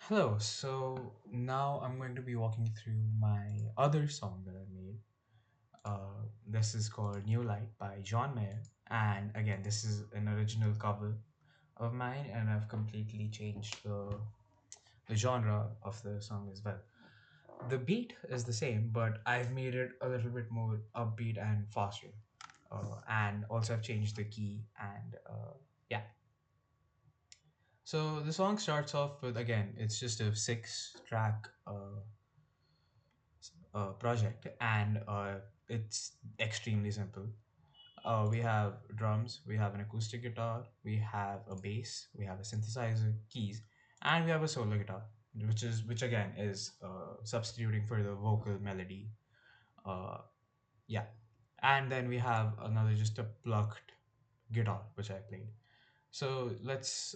Hello, so now I'm going to be walking through my other song that I made. This is called New Light by John Mayer. And again, this is an original cover of mine, and I've completely changed the genre of the song as well. The beat is the same, but I've made it a little bit more upbeat and faster. And also, I've changed the key, and yeah. So the song starts off with again, it's just a six-track project, and it's extremely simple. We have drums, we have an acoustic guitar, we have a bass, we have a synthesizer, keys, and we have a solo guitar, which again is substituting for the vocal melody. Uh, yeah, and then we have another just a plucked guitar which I played. So let's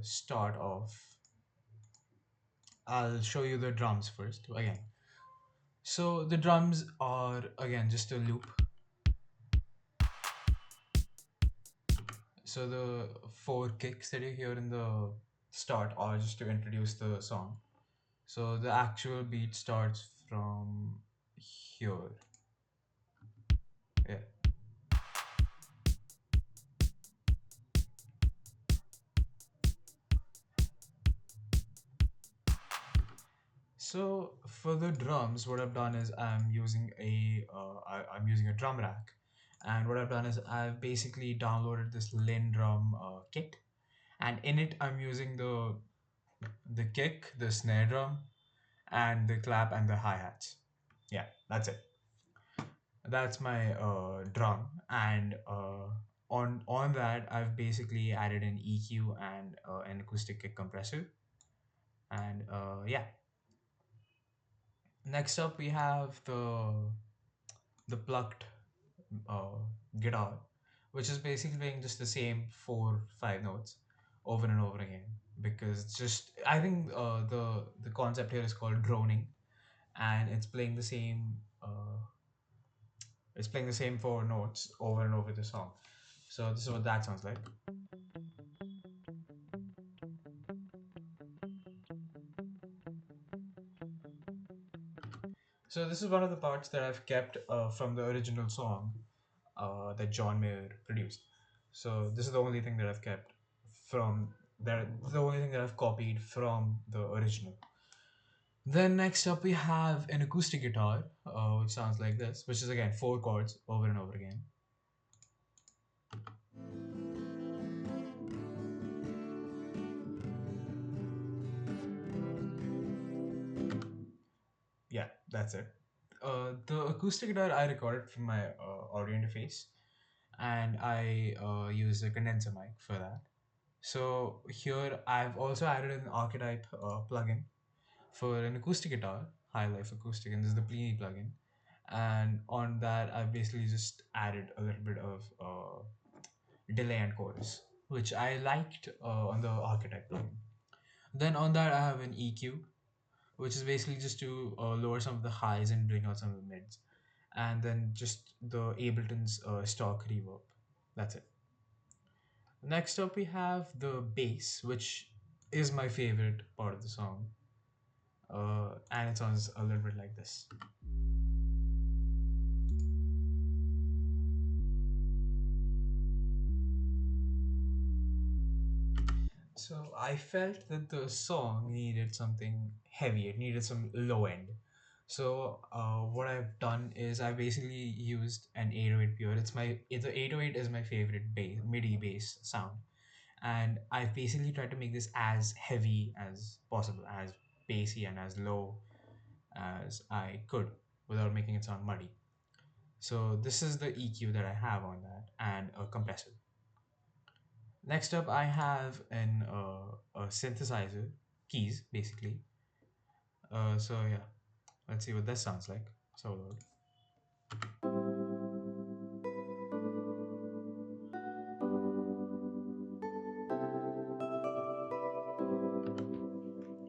start off. I'll show you the drums first again. So the drums are again just a loop. So the four kicks that you hear in the start are just to introduce the song. So the actual beat starts from here. Yeah. So for the drums, what I've done is I'm using a drum rack, and what I've done is I've basically downloaded this Lin drum kit, and in it I'm using the kick, the snare drum, and the clap and the hi hats. Yeah, that's it. That's my drum, and on that I've basically added an EQ and an acoustic kick compressor, and yeah. Next up we have the plucked uh, guitar, which is basically playing just the same 4 5 notes over and over again, because it's just I think the concept here is called droning, and it's playing the same 4 notes over and over the song. So this is what that sounds like. So this is one of the parts that I've kept from the original song that John Mayer produced. So this is the only thing that I've kept from that. The only thing that I've copied from the original. Then next up we have an acoustic guitar, which sounds like this, which is again 4 chords over and over again. Yeah, that's it. The acoustic guitar I recorded from my audio interface, and I use a condenser mic for that. So here I've also added an archetype plugin for an acoustic guitar, High Life Acoustic, and this is the Plini plugin. And on that, I've basically just added a little bit of delay and chorus, which I liked on the archetype plugin. Then on that, I have an EQ, which is basically just to lower some of the highs and bring out some of the mids. And then just the Ableton's stock reverb. That's it. Next up, we have the bass, which is my favorite part of the song. And it sounds a little bit like this. So I felt that the song needed something heavy. It needed some low end. So what I've done is I basically used an 808 Pure. The 808 is my favorite bass, MIDI bass sound, and I've basically tried to make this as heavy as possible, as bassy and as low as I could, without making it sound muddy. So this is the EQ that I have on that, and a compressor. Next up, I have a synthesizer, keys basically. So yeah, let's see what this sounds like. So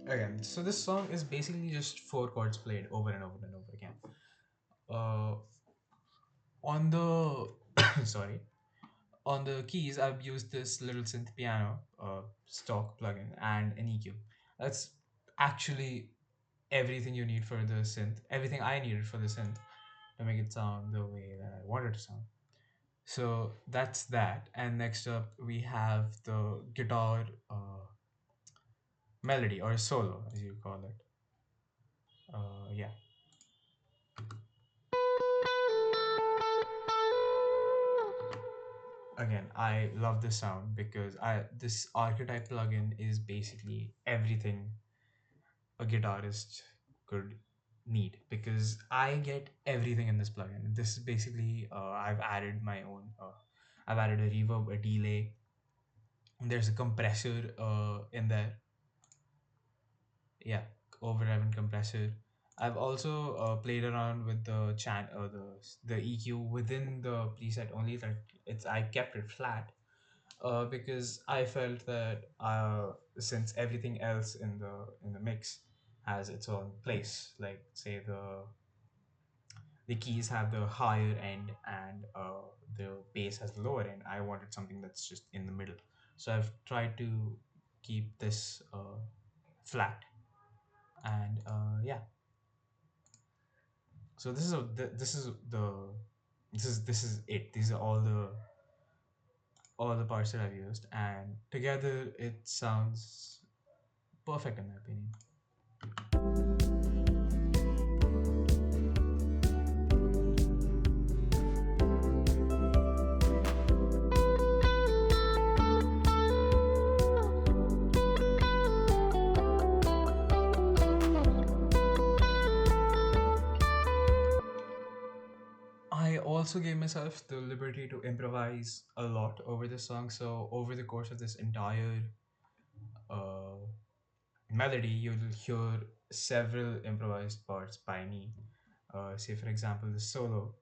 again, so this song is basically just 4 chords played over and over and over again. Uh, on the sorry, on the keys, I've used this little synth piano stock plugin and an EQ. That's actually everything you need for the synth, everything I needed for the synth to make it sound the way that I wanted to sound. So that's that. And next up, we have the guitar melody or solo, as you call it. Yeah. Again, I love this sound because I this archetype plugin is basically everything a guitarist could need because I get everything in this plugin. This is basically I've added my own. I've added a reverb, a delay. There's a compressor in there. Yeah, overdrive and compressor. I've also played around with the EQ within the preset only. That it's I kept it flat because I felt that since everything else in the mix has its own place, like say the keys have the higher end and the bass has the lower end. I wanted something that's just in the middle, so I've tried to keep this flat, and yeah. So this is it. These are all the parts that I've used, and together it sounds perfect in my opinion. I also gave myself the liberty to improvise a lot over this song. So over the course of this entire uh, melody, you'll hear several improvised parts by me. Say, for example, the solo.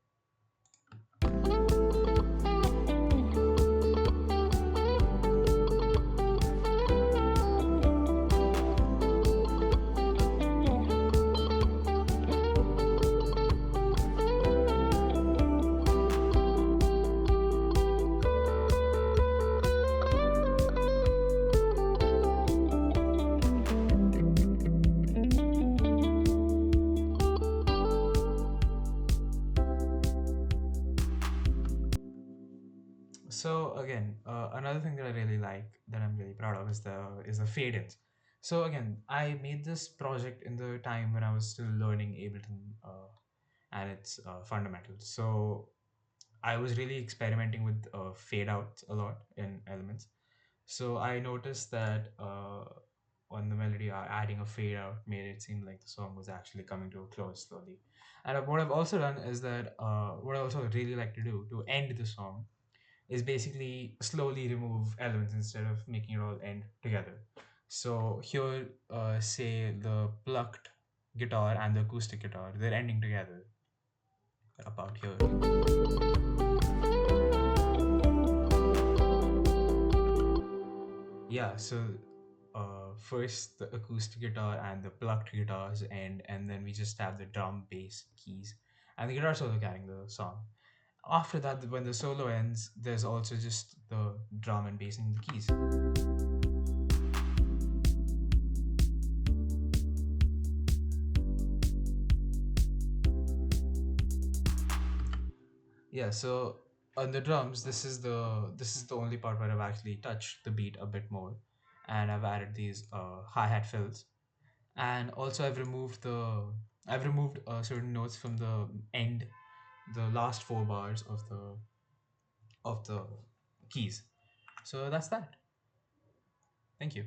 So again, another thing that I really like that I'm really proud of is the fade ins. So again, I made this project in the time when I was still learning Ableton and its fundamentals. So I was really experimenting with fade outs a lot in Elements. So I noticed that on the melody, adding a fade out made it seem like the song was actually coming to a close slowly. And what I've also done is that what I also really like to do to end the song is basically slowly remove elements instead of making it all end together. So here, say the plucked guitar and the acoustic guitar, they're ending together about here. Yeah, so first the acoustic guitar and the plucked guitars end, and then we just have the drum, bass, keys, and the guitar solo carrying the song. After that, when the solo ends, there's also just the drum and bass and the keys. Yeah, so on the drums, this is the only part where I've actually touched the beat a bit more, and I've added these hi-hat fills, and also I've removed certain notes from the end, the last four bars of the keys. So that's that. Thank you.